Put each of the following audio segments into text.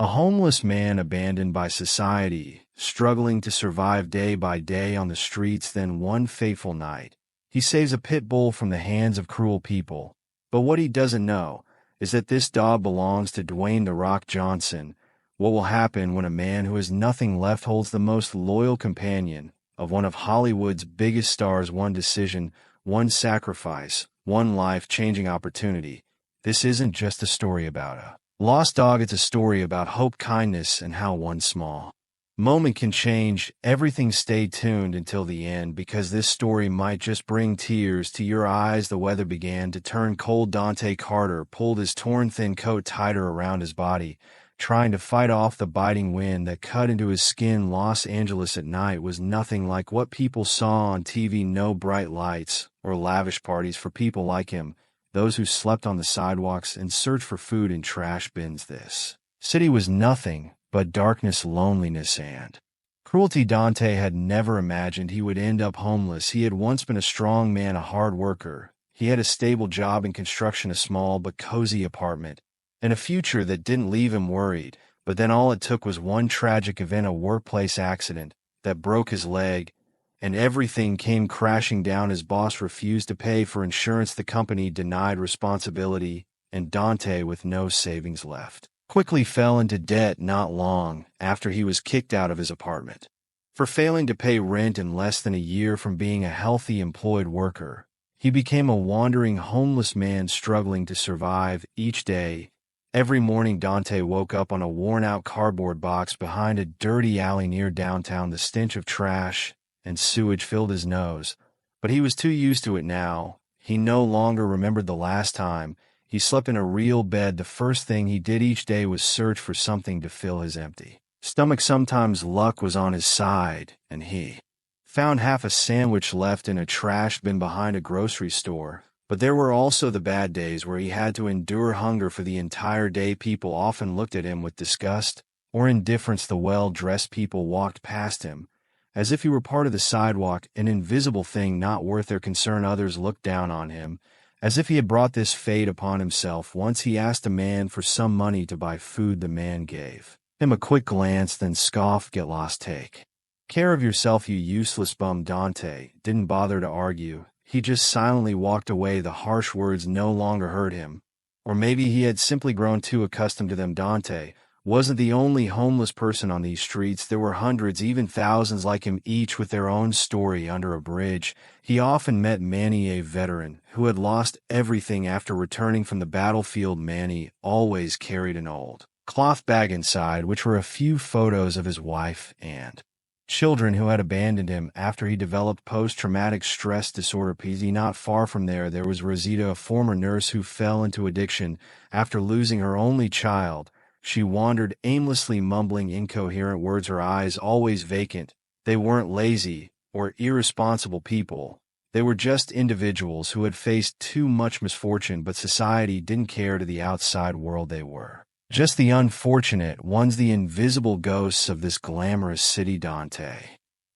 A homeless man abandoned by society, struggling to survive day by day on the streets. Then one fateful night, he saves a pit bull from the hands of cruel people. But what he doesn't know is that this dog belongs to Dwayne "The Rock" Johnson. What will happen when a man who has nothing left holds the most loyal companion of one of Hollywood's biggest stars? One decision, one sacrifice, one life-changing opportunity. This isn't just a story about a lost dog, it's a story about hope, kindness, and how one small moment can change everything. Stay tuned until the end, because this story might just bring tears to your eyes. The weather began to turn cold. Dante Carter pulled his torn thin coat tighter around his body, trying to fight off the biting wind that cut into his skin. Los Angeles at night was nothing like what people saw on TV. No bright lights or lavish parties for people like him, those who slept on the sidewalks and searched for food in trash bins. This city was nothing but darkness, loneliness, and cruelty. Dante had never imagined he would end up homeless. He had once been a strong man, a hard worker. He had a stable job in construction, a small but cozy apartment, and a future that didn't leave him worried. But then all it took was one tragic event, a workplace accident that broke his leg, and everything came crashing down. His boss refused to pay for insurance, the company denied responsibility, and Dante, with no savings left, quickly fell into debt. Not long after, he was kicked out of his apartment for failing to pay rent. In less than a year from being a healthy employed worker, he became a wandering homeless man struggling to survive. Each day, every morning, Dante woke up on a worn-out cardboard box behind a dirty alley near downtown. The stench of trash and sewage filled his nose, but he was too used to it now. He no longer remembered the last time he slept in a real bed. The first thing he did each day was search for something to fill his empty stomach. Sometimes luck was on his side, and he found half a sandwich left in a trash bin behind a grocery store. But there were also the bad days where he had to endure hunger for the entire day. People often looked at him with disgust or indifference. The well-dressed people walked past him as if he were part of the sidewalk, an invisible thing not worth their concern. Others looked down on him as if he had brought this fate upon himself. Once he asked a man for some money to buy food. The man gave him a quick glance, then scoffed, "Get lost, take care of yourself, you useless bum." Dante didn't bother to argue. He just silently walked away. The harsh words no longer hurt him. Or maybe he had simply grown too accustomed to them. Dante wasn't the only homeless person on these streets. There were hundreds, even thousands like him, each with their own story. Under a bridge, he often met Manny, a veteran who had lost everything after returning from the battlefield. Manny always carried an old cloth bag inside which were a few photos of his wife and children who had abandoned him after he developed post-traumatic stress disorder (PTSD). Not far from there was Rosita, a former nurse who fell into addiction after losing her only child. She wandered aimlessly, mumbling incoherent words, her eyes always vacant. They weren't lazy or irresponsible people. They were just individuals who had faced too much misfortune, but society didn't care. To the outside world, they were just the unfortunate ones, the invisible ghosts of this glamorous city. Dante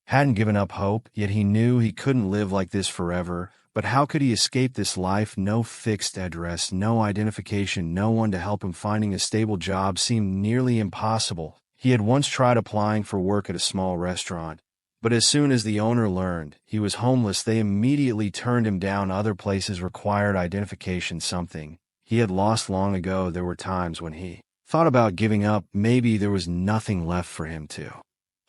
hadn't given up hope, yet he knew he couldn't live like this forever. But how could he escape this life? No fixed address, no identification, no one to help him. Finding a stable job seemed nearly impossible. He had once tried applying for work at a small restaurant, but as soon as the owner learned he was homeless, they immediately turned him down. Other places required identification, something he had lost long ago. There were times when he thought about giving up. Maybe there was nothing left for him to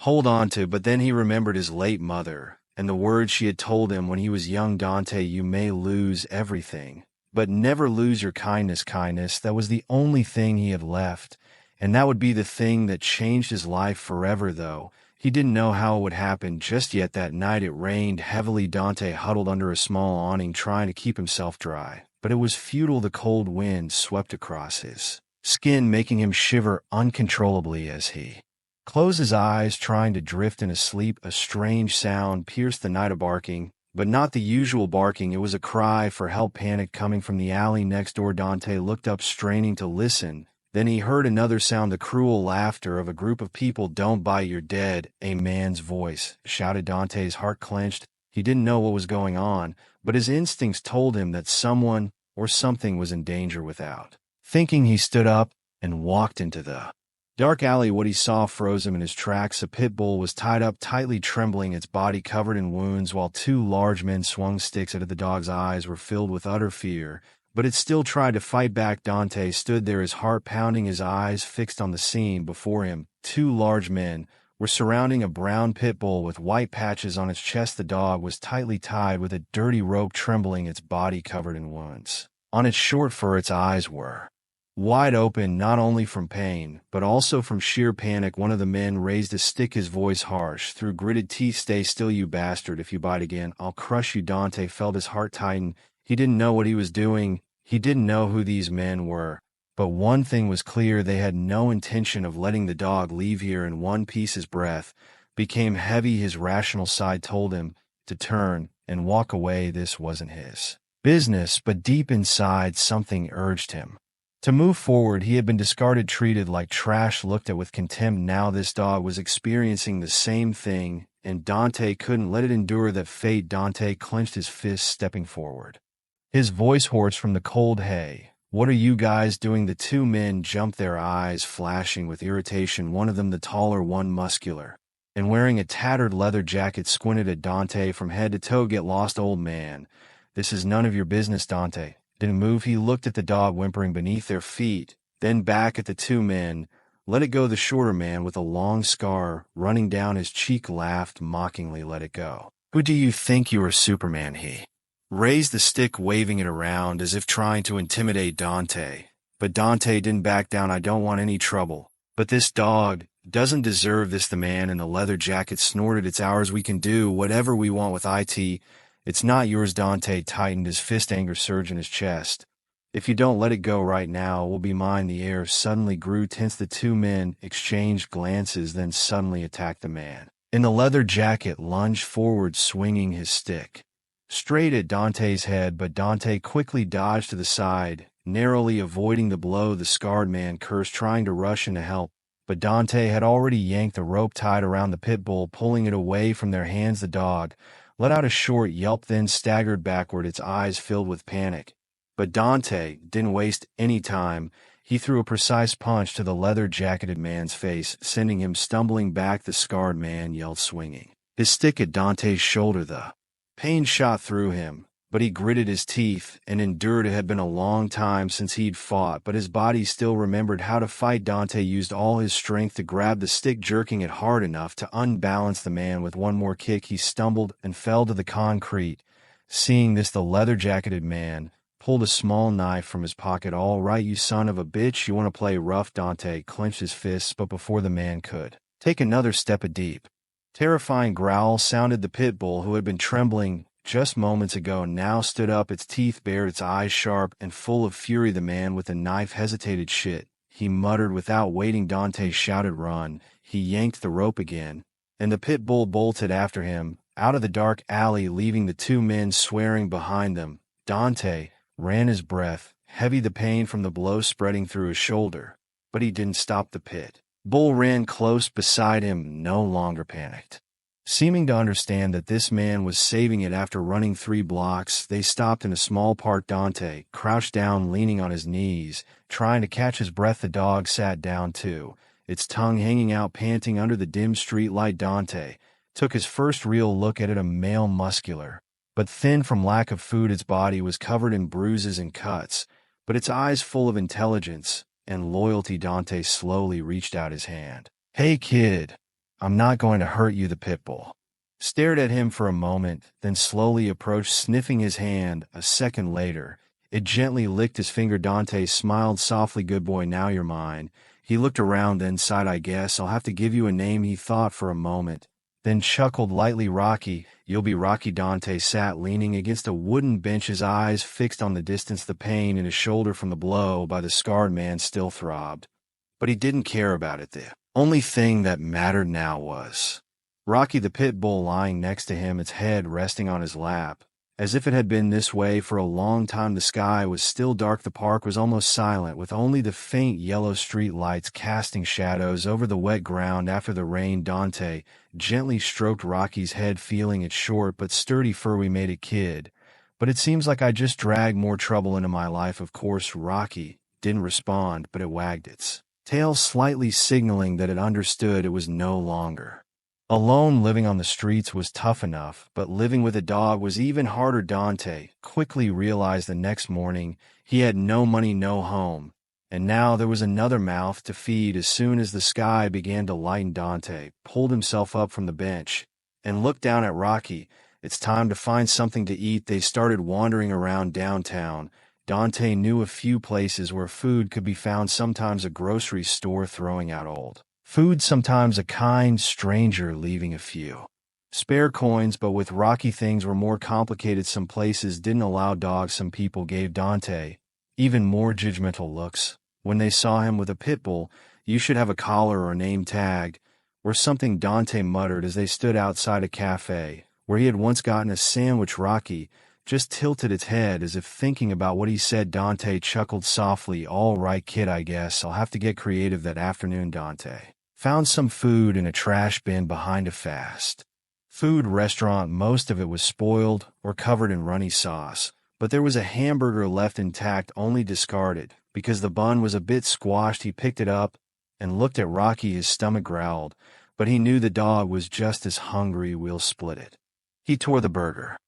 hold on to. But then he remembered his late mother and the words she had told him when he was young. "Dante, you may lose everything, but never lose your kindness." Kindness, that was the only thing he had left, and that would be the thing that changed his life forever. Though he didn't know how it would happen just yet. That night it rained heavily. Dante huddled under a small awning, trying to keep himself dry, but it was futile. The cold wind swept across his skin, making him shiver uncontrollably as he closed his eyes, trying to drift in asleep. A strange sound pierced the night, a barking, but not the usual barking. It was a cry for help, panic, coming from the alley next door. Dante looked up, straining to listen. Then he heard another sound, the cruel laughter of a group of people. "Don't bite, you're dead," a man's voice shouted. Dante's heart clenched. He didn't know what was going on, but his instincts told him that someone or something was in danger. Without thinking, he stood up and walked into the Dark alley, what he saw froze him in his tracks. A pit bull was tied up tightly, trembling, its body covered in wounds, while two large men swung sticks at it. The dog's eyes were filled with utter fear, but it still tried to fight back. Dante stood there, his heart pounding, his eyes fixed on the scene before him. Two large men were surrounding a brown pit bull with white patches on its chest. The dog was tightly tied with a dirty rope, trembling, its body covered in wounds. On its short fur, its eyes were wide open, not only from pain, but also from sheer panic. One of the men raised a stick, his voice harsh. Through gritted teeth, "Stay still, you bastard. If you bite again, I'll crush you." Dante felt his heart tighten. He didn't know what he was doing. He didn't know who these men were. But one thing was clear, they had no intention of letting the dog leave here in one piece. His breath became heavy. His rational side told him to turn and walk away. This wasn't his business, but deep inside something urged him to move forward. He had been discarded, treated like trash, looked at with contempt. Now this dog was experiencing the same thing, and Dante couldn't let it endure that fate. Dante clenched his fists, stepping forward, his voice hoarse from the cold. "Hey, what are you guys doing?" The two men jumped, their eyes flashing with irritation. One of them, the taller one, muscular and wearing a tattered leather jacket, squinted at Dante from head to toe. "Get lost, old man. This is none of your business." Dante didn't move. He looked at the dog whimpering beneath their feet, then back at the two men. "Let it go." The shorter man with a long scar running down his cheek laughed mockingly. "Let it go. Who do you think you are, Superman?" He raised the stick, waving it around as if trying to intimidate Dante. But Dante didn't back down. "I don't want any trouble, but this dog doesn't deserve this." The man in the leather jacket snorted. "It's ours. We can do whatever we want with it. It's not yours." Dante tightened his fist, anger surged in his chest. "If you don't let it go right now, it will be mine." The air suddenly grew tense. The two men exchanged glances, then suddenly attacked. The man in the leather jacket lunged forward, swinging his stick straight at Dante's head, but Dante quickly dodged to the side, narrowly avoiding the blow. The scarred man cursed, trying to rush in to help, but Dante had already yanked the rope tied around the pit bull, pulling it away from their hands. The dog let out a short yelp, then staggered backward, its eyes filled with panic. But Dante didn't waste any time. He threw a precise punch to the leather-jacketed man's face, sending him stumbling back. The scarred man yelled, swinging his stick at Dante's shoulder. The pain shot through him, but he gritted his teeth and endured. It had been a long time since he'd fought, but his body still remembered how to fight. Dante used all his strength to grab the stick, jerking it hard enough to unbalance the man. With one more kick, he stumbled and fell to the concrete. Seeing this, the leather-jacketed man pulled a small knife from his pocket. "All right, you son of a bitch, you want to play rough?" Dante clenched his fists, but before the man could take another step, a deep, terrifying growl sounded. The pit bull, who had been trembling just moments ago, now stood up, its teeth bared, its eyes sharp and full of fury. The man with the knife hesitated. "Shit," he muttered. Without waiting, Dante shouted, "Run." He yanked the rope again, and the pit bull bolted after him, out of the dark alley, leaving the two men swearing behind them. Dante ran, his breath heavy, the pain from the blow spreading through his shoulder. But he didn't stop. The pit bull ran close beside him, no longer panicked. Seeming to understand that this man was saving it. After running 3 blocks, they stopped in a small park. Dante crouched down, leaning on his knees, trying to catch his breath. The dog sat down too, its tongue hanging out, panting under the dim street light. Dante took his first real look at it, a male, muscular but thin from lack of food. Its body was covered in bruises and cuts, but its eyes full of intelligence and loyalty. Dante slowly reached out his hand. "Hey kid, I'm not going to hurt you." The pit bull stared at him for a moment, then slowly approached, sniffing his hand. A second later, it gently licked his finger. Dante smiled softly. "Good boy, now you're mine." He looked around, then sighed. "I guess I'll have to give you a name." He thought for a moment, then chuckled lightly. "Rocky." "You'll be Rocky." Dante sat leaning against a wooden bench, his eyes fixed on the distance. The pain in his shoulder from the blow by the scarred man still throbbed, but he didn't care about it. The only thing that mattered now was Rocky, the pit bull, lying next to him, its head resting on his lap, as if it had been this way for a long time. The sky was still dark. The park was almost silent, with only the faint yellow street lights casting shadows over the wet ground after the rain. Dante gently stroked Rocky's head, feeling its short but sturdy fur. "We made it, kid, but it seems like I just dragged more trouble into my life." "Of course." Rocky didn't respond, but it wagged its tail slightly signaling that it understood it was no longer alone. Living on the streets was tough enough, but living with a dog was even harder. Dante quickly realized the next morning he had no money, no home, and now there was another mouth to feed. As soon as the sky began to lighten, Dante pulled himself up from the bench and looked down at Rocky. It's time to find something to eat. They started wandering around downtown. Dante knew a few places where food could be found, sometimes a grocery store throwing out old food, sometimes a kind stranger leaving a few spare coins. But with Rocky, things were more complicated. Some places didn't allow dogs. Some people gave Dante even more judgmental looks. When they saw him with a pit bull, "You should have a collar or a name tag," or something, Dante muttered as they stood outside a cafe where he had once gotten a sandwich. Rocky just tilted its head as if thinking about what he said. Dante chuckled softly. "All right, kid, I guess I'll have to get creative." That afternoon, Dante found some food in a trash bin behind a fast food restaurant. Most of it was spoiled or covered in runny sauce, but there was a hamburger left intact, only discarded because the bun was a bit squashed. He picked it up and looked at Rocky. His stomach growled, but he knew the dog was just as hungry. "We'll split it." He tore the burger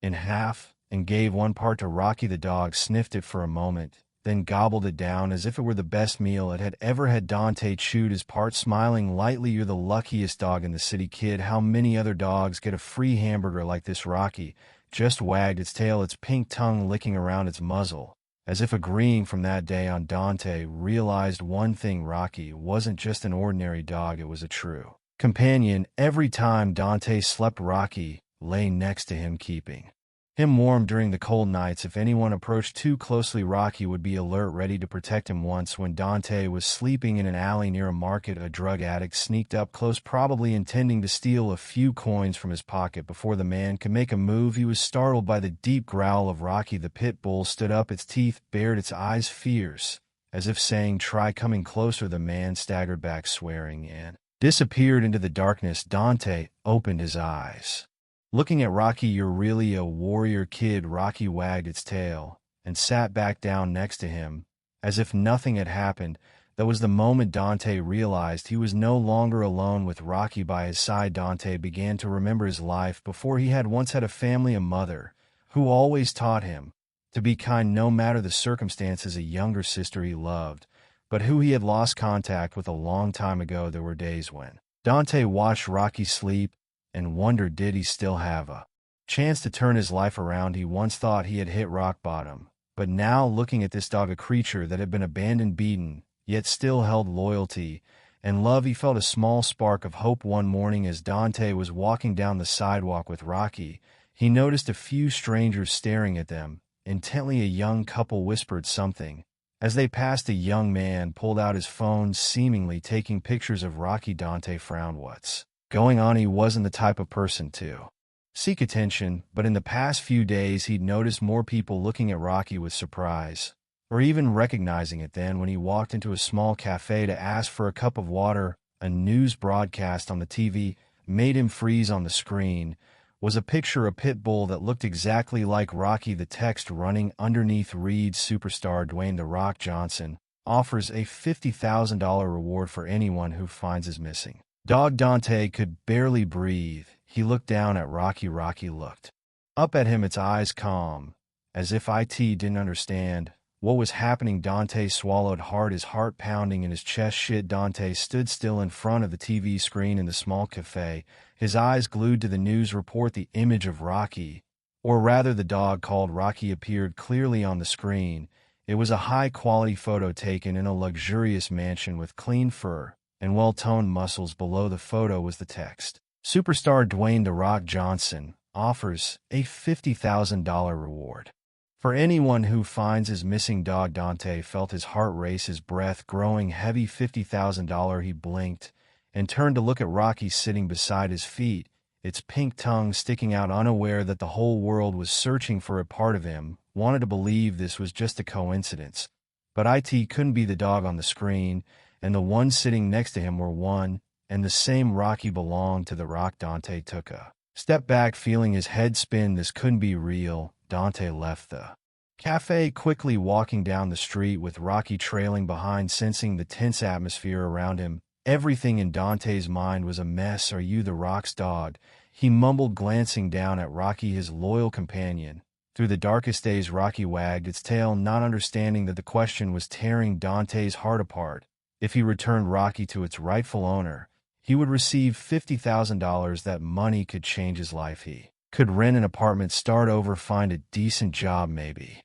in half and gave one part to Rocky. The dog sniffed it for a moment, then gobbled it down as if it were the best meal it had ever had. Dante chewed his part, smiling lightly. "You're the luckiest dog in the city, kid. How many other dogs get a free hamburger like this?" Rocky just wagged its tail, its pink tongue licking around its muzzle, as if agreeing. From that day on, Dante realized one thing: Rocky wasn't just an ordinary dog, it was a true companion. Every time Dante slept, Rocky lay next to him, keeping him warm during the cold nights. If anyone approached too closely, Rocky would be alert, ready to protect him. Once, when Dante was sleeping in an alley near a market, a drug addict sneaked up close, probably intending to steal a few coins from his pocket. Before the man could make a move, he was startled by the deep growl of Rocky. The pit bull stood up, its teeth bared, its eyes fierce, as if saying, "Try coming closer." The man staggered back, swearing, and disappeared into the darkness. Dante opened his eyes, looking at Rocky. "You're really a warrior, kid." Rocky wagged its tail and sat back down next to him, as if nothing had happened. That was the moment Dante realized he was no longer alone. With Rocky by his side, Dante began to remember his life before. He had once had a family, a mother who always taught him to be kind no matter the circumstances, a younger sister he loved, but who he had lost contact with a long time ago. There were days when Dante watched Rocky sleep and wondered, did he still have a chance to turn his life around? He once thought he had hit rock bottom, but now, looking at this dog, a creature that had been abandoned, beaten, yet still held loyalty and love, he felt a small spark of hope. One morning, as Dante was walking down the sidewalk with Rocky, he noticed a few strangers staring at them intently. A young couple whispered something. As they passed, a young man pulled out his phone, seemingly taking pictures of Rocky. Dante frowned. What's going on? He wasn't the type of person to seek attention, but in the past few days he'd noticed more people looking at Rocky with surprise, or even recognizing it. Then, when he walked into a small cafe to ask for a cup of water, a news broadcast on the TV made him freeze. On the screen was a picture of a pit bull that looked exactly like Rocky. The text running underneath reads, "Superstar Dwayne "The Rock" Johnson offers a $50,000 reward for anyone who finds his missing dog." Dante could barely breathe. He looked down at Rocky. Rocky looked up at him, its eyes calm, as if it didn't understand what was happening. Dante swallowed hard, his heart pounding in his chest. "Shit." Dante stood still in front of the TV screen in the small cafe, his eyes glued to the news report. The image of Rocky, or rather the dog called Rocky, appeared clearly on the screen. It was a high-quality photo taken in a luxurious mansion with clean fur and well-toned muscles. Below the photo was the text, "Superstar Dwayne "The Rock" Johnson offers a $50,000 reward for anyone who finds his missing dog." Dante felt his heart race, his breath growing heavy. $50,000. He blinked and turned to look at Rocky sitting beside his feet, its pink tongue sticking out, unaware that the whole world was searching for a part of him. Wanted to believe this was just a coincidence, but it couldn't be. The dog on the screen and the one sitting next to him were one and the same. Rocky belonged to The Rock. Dante took a step back, feeling his head spin. This couldn't be real. Dante left the Cafe quickly walking down the street with Rocky trailing behind, sensing the tense atmosphere around him. Everything in Dante's mind was a mess. Are you the Rock's dog? He mumbled, glancing down at Rocky, his loyal companion. Through the darkest days, Rocky wagged its tail, not understanding that the question was tearing Dante's heart apart. If he returned Rocky to its rightful owner, he would receive $50,000. That money could change his life. He could rent an apartment, start over, find a decent job, maybe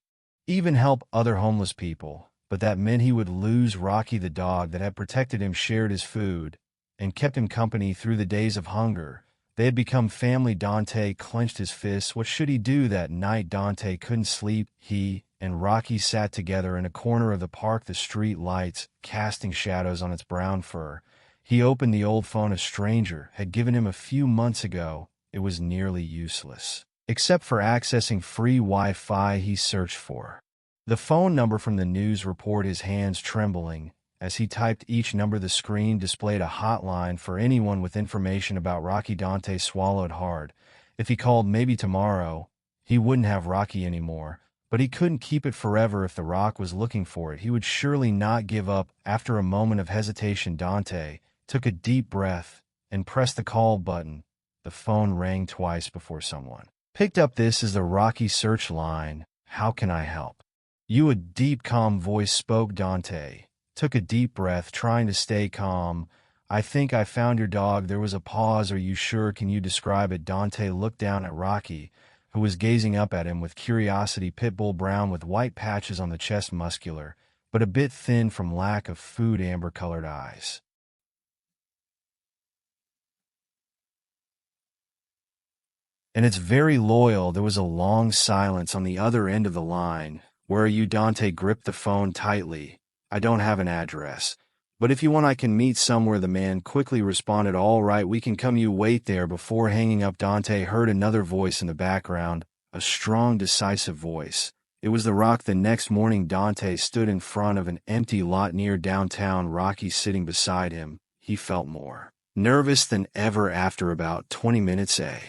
even help other homeless people. But that meant he would lose Rocky, the dog that had protected him, shared his food, and kept him company through the days of hunger. They had become family. Dante clenched his fists. What should he do that night? Dante couldn't sleep. He and Rocky sat together in a corner of the park, the street lights casting shadows on its brown fur. He opened the old phone a stranger had given him a few months ago. It was nearly useless, except for accessing free Wi-Fi. He searched for the phone number from the news report, his hands trembling. As he typed each number, the screen displayed a hotline for anyone with information about Rocky. Dante swallowed hard. If he called maybe tomorrow, he wouldn't have Rocky anymore. But he couldn't keep it forever. If the Rock was looking for it, he would surely not give up. After a moment of hesitation, Dante took a deep breath and pressed the call button. The phone rang twice before someone picked up. This is the Rocky search line. How can I help you? A deep, calm voice spoke. Dante took a deep breath, trying to stay calm. I think I found your dog. There was a pause. Are you sure? Can you describe it? Dante looked down at Rocky, who was gazing up at him with curiosity. Pitbull, brown with white patches on the chest, muscular, but a bit thin from lack of food, amber-colored eyes. And it's very loyal. There was a long silence on the other end of the line. Where are you? Dante gripped the phone tightly. I don't have an address, but if you want I can meet somewhere. The man quickly responded, all right, we can come. You wait there. Before hanging up, Dante heard another voice in the background, a strong, decisive voice. It was the Rock. The next morning, Dante stood in front of an empty lot near downtown, Rocky sitting beside him. He felt more nervous than ever. After about 20 minutes, a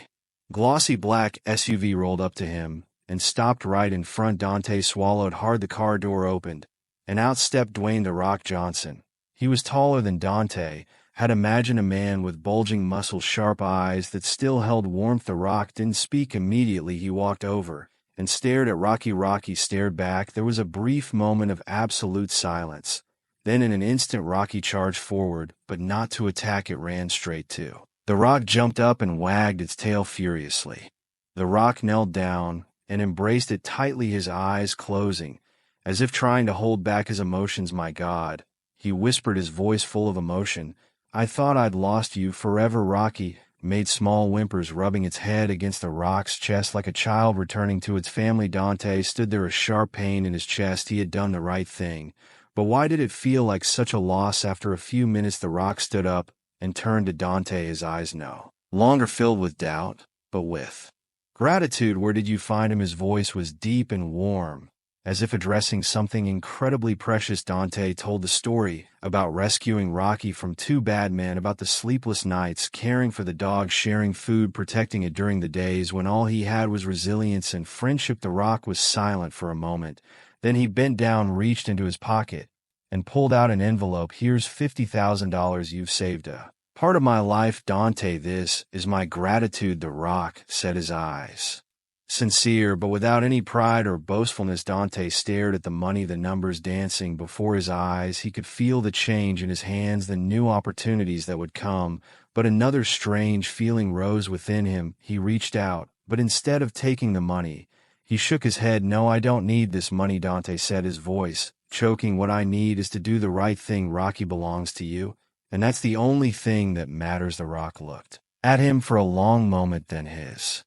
glossy black SUV rolled up to him and stopped right in front. Dante swallowed hard. The car door opened, and out stepped Dwayne "The Rock" Johnson. He was taller than Dante had imagined, a man with bulging muscles, sharp eyes that still held warmth. The Rock didn't speak immediately. He walked over and stared at Rocky. Rocky stared back. There was a brief moment of absolute silence. Then in an instant, Rocky charged forward, but not to attack. It ran straight to The Rock, jumped up and wagged its tail furiously. The Rock knelt down and embraced it tightly, his eyes closing, as if trying to hold back his emotions. My God, he whispered, his voice full of emotion. I thought I'd lost you forever. Rocky made small whimpers, rubbing its head against the Rock's chest like a child returning to its family. Dante stood there, a sharp pain in his chest. He had done the right thing, but why did it feel like such a loss? After a few minutes, the Rock stood up and turned to Dante, his eyes no longer filled with doubt, but with gratitude. Where did you find him? His voice was deep and warm, as if addressing something incredibly precious. Dante told the story about rescuing Rocky from two bad men, about the sleepless nights, caring for the dog, sharing food, protecting it during the days when all he had was resilience and friendship. The Rock was silent for a moment. Then he bent down, reached into his pocket, and pulled out an envelope. Here's $50,000. You've saved a part of my life, Dante. This is my gratitude. The Rock said, his eyes sincere, but without any pride or boastfulness. Dante stared at the money, the numbers dancing before his eyes. He could feel the change in his hands, the new opportunities that would come. But another strange feeling rose within him. He reached out, but instead of taking the money, he shook his head. No, I don't need this money, Dante said, his voice choking. What I need is to do the right thing. Rocky belongs to you, and that's the only thing that matters. The Rock looked at him for a long moment, then his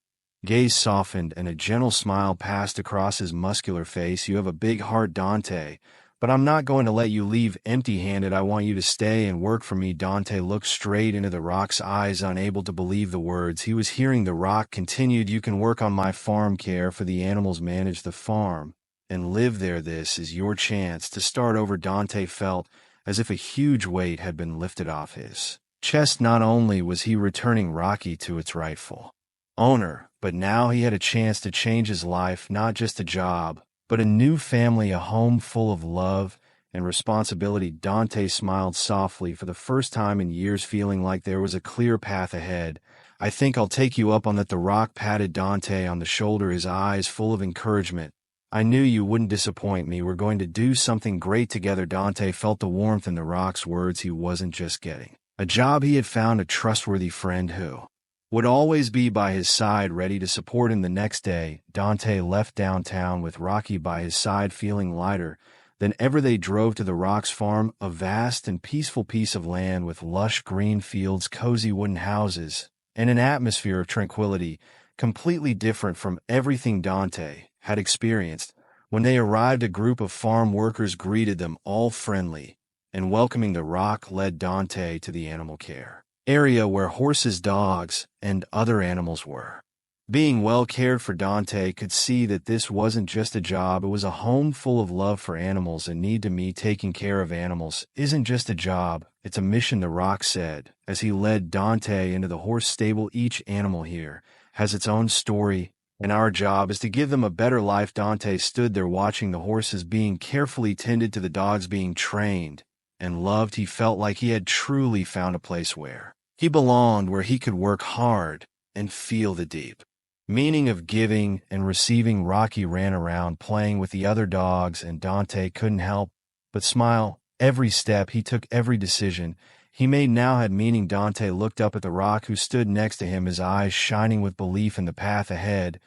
gaze softened and a gentle smile passed across his muscular face. You have a big heart, Dante, but I'm not going to let you leave empty-handed. I want you to stay and work for me. Dante looked straight into the Rock's eyes, unable to believe the words he was hearing. The Rock continued, you can work on my farm, care for the animals, manage the farm, and live there. This is your chance to start over. Dante felt as if a huge weight had been lifted off his chest. Not only was he returning Rocky to its rightful owner, but now he had a chance to change his life, not just a job, but a new family, a home full of love and responsibility. Dante smiled softly for the first time in years, feeling like there was a clear path ahead. "I think I'll take you up on that." The rock patted Dante on the shoulder, his eyes full of encouragement. "I knew you wouldn't disappoint me. We're going to do something great together." Dante felt the warmth in the rock's words. He wasn't just getting a job, he had found a trustworthy friend who would always be by his side, ready to support him. The next day, Dante left downtown with Rocky by his side, feeling lighter than ever. They drove to the Rock's farm, a vast and peaceful piece of land with lush green fields, cozy wooden houses, and an atmosphere of tranquility completely different from everything Dante had experienced. When they arrived, a group of farm workers greeted them, all friendly and welcoming. The Rock led Dante to the animal care area where horses, dogs, and other animals were being well cared for. Dante could see that this wasn't just a job, it was a home full of love for animals and need to meet. Taking care of animals isn't just a job, it's a mission, the Rock said as he led Dante into the horse stable. "Each animal here has its own story, and our job is to give them a better life." Dante stood there watching the horses being carefully tended to, the dogs being trained and loved. He felt like he had truly found a place where he belonged, where he could work hard and feel the deep meaning of giving and receiving. Rocky ran around playing with the other dogs, and Dante couldn't help but smile. Every step he took, every decision he made now had meaning. Dante looked up at the Rock, who stood next to him, his eyes shining with belief in the path ahead.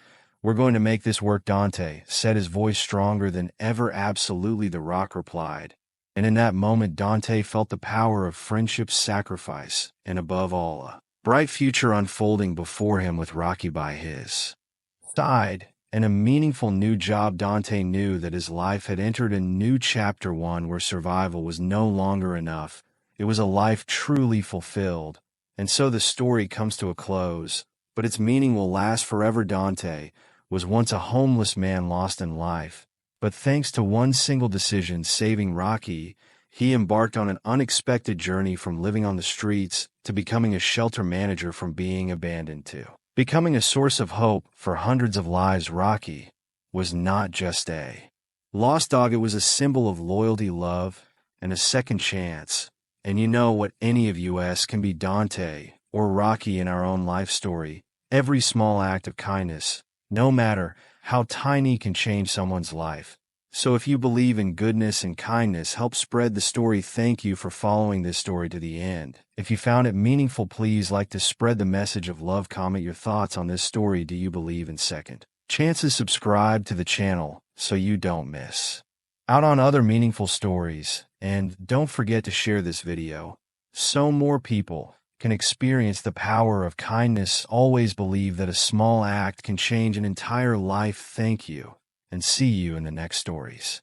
"We're going to make this work," Dante said, his voice stronger than ever. "Absolutely," the Rock replied. And in that moment, Dante felt the power of friendship, sacrifice, and above all, a bright future unfolding before him with Rocky by his side and a meaningful new job. Dante knew that his life had entered a new chapter, one where survival was no longer enough. It was a life truly fulfilled. And so the story comes to a close, but its meaning will last forever. Dante was once a homeless man lost in life, but thanks to one single decision, saving Rocky, he embarked on an unexpected journey from living on the streets to becoming a shelter manager, from being abandoned to becoming a source of hope for hundreds of lives. Rocky was not just a lost dog, it was a symbol of loyalty, love, and a second chance. And you know what any of us can be Dante or Rocky in our own life story. Every small act of kindness, no matter how tiny, can change someone's life. So if you believe in goodness and kindness, help spread the story. Thank you for following this story to the end. If you found it meaningful, please like to spread the message of love. Comment your thoughts on this story. Do you believe in second chances? Subscribe to the channel so you don't miss out on other meaningful stories. And don't forget to share this video so more people can experience the power of kindness. Always believe that a small act can change an entire life. Thank you, and see you in the next stories.